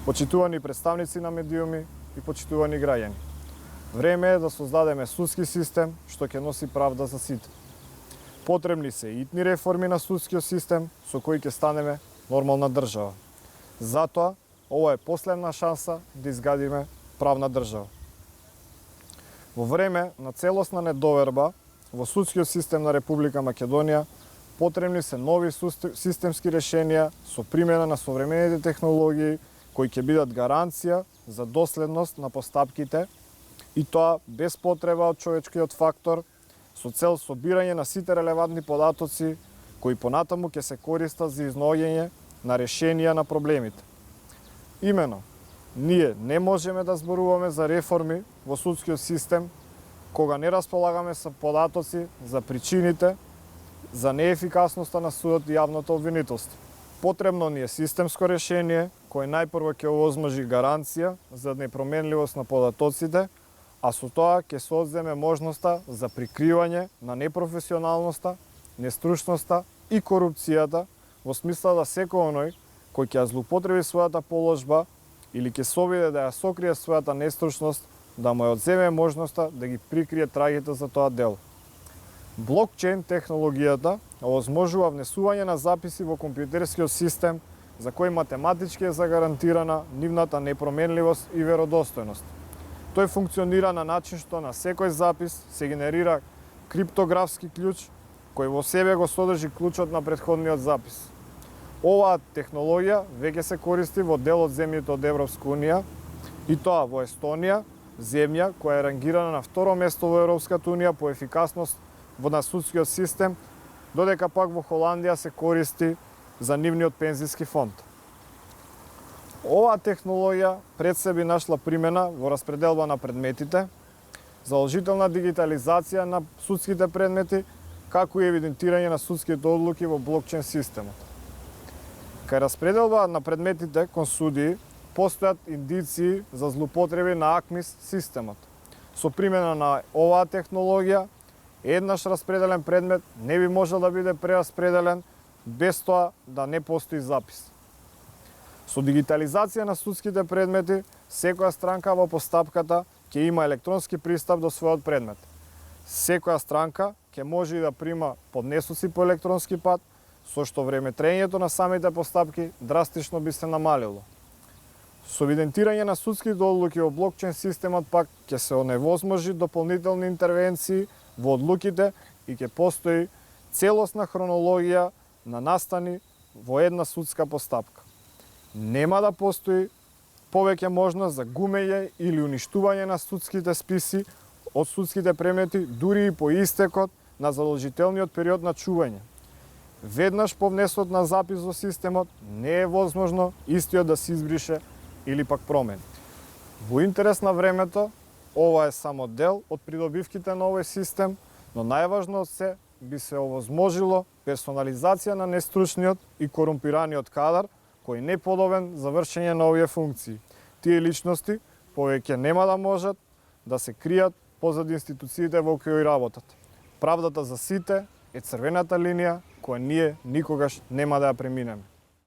Почитувани представници на медиуми и почитувани граѓани. Време е да создадеме судски систем што ќе носи правда за сите. Потребни се итни реформи на судскиот систем со кои ќе станеме нормална држава. Затоа, ова е последна шанса да изградиме правна држава. Во време на целосна недоверба во судскиот систем на Република Македонија потребни се нови системски решенија со примена на современите технологии кои ќе бидат гаранција за доследност на постапките и тоа без потреба од човечкиот фактор, со цел собирање на сите релевантни податоци кои понатаму ќе се користат за изнаоѓање на решенија на проблемите. Имено, ние не можеме да зборуваме за реформи во судскиот систем кога не располагаме со податоци за причините за неефикасноста на судот и јавното обвинителство. Потребно ни е системско решение кое најпрво ќе овозможи гаранција за непроменливост на податоците, а со тоа ќе се одземе можноста за прикривање на непрофесионалноста, нестручноста и корупцијата во смисла да секој оној кој ќе ја злоупотреби својата положба или ќе се обиде да ја сокрие својата нестручност, да му ја одземе можноста да ги прикрие трагите за тоа дело. Блокчейн технологијата овозможува внесување на записи во компјутерскиот систем за кој математички е загарантирана нивната непроменливост и веродостојност. Тој функционира на начин што на секој запис се генерира криптографски клjuč кој во себе го содржи клучот на претходниот запис. Оваа технологија веќе се користи во дел од земјите од Европска унија и тоа во Естонија, земја која е рангирана на второ место во Европската унија по ефикасност во судскиот систем, додека пак во Холандија се користи за нивниот пензиски фонд. Оваа технологија пред себе нашла примена во распределба на предметите, задолжителна дигитализација на судските предмети, како и евидентирање на судските одлуки во блокчейн системот. Кај распределба на предметите кон судии постојат индиции за злоупотреби на АКМИС системот. Со примена на оваа технологија, еднаш распределен предмет не би можел да биде прераспределен без тоа да не постои запис. Со дигитализација на судските предмети, секоја странка во постапката ќе има електронски пристап до својот предмет. Секоја странка ќе може и да прима поднесоци по електронски пат, со што времетрењето на самите постапки драстично би се намалило. Со евидентирање на судските одлуки во блокчейн системот пак ќе се оневозможи дополнителни интервенции во одлуките и ќе постои целосна хронологија на настани во една судска постапка. Нема да постои повеќе можност за гумење или уништување на судските списи од судските предмети дури и по истекот на задолжителниот период на чување. Веднаш по внесот на запис во системот не е возможно истиот да се избрише или пак промени. Во интерес на времето, ова е само дел од придобивките на овој систем, но најважно од се би се овозможило персонализација на нестручниот и корумпираниот кадар кој не подобен за вршење на овие функции. Тие личности повеќе нема да можат да се кријат позади институциите во кои работат. Правдата за сите е црвената линија која ние никогаш нема да ја преминеме.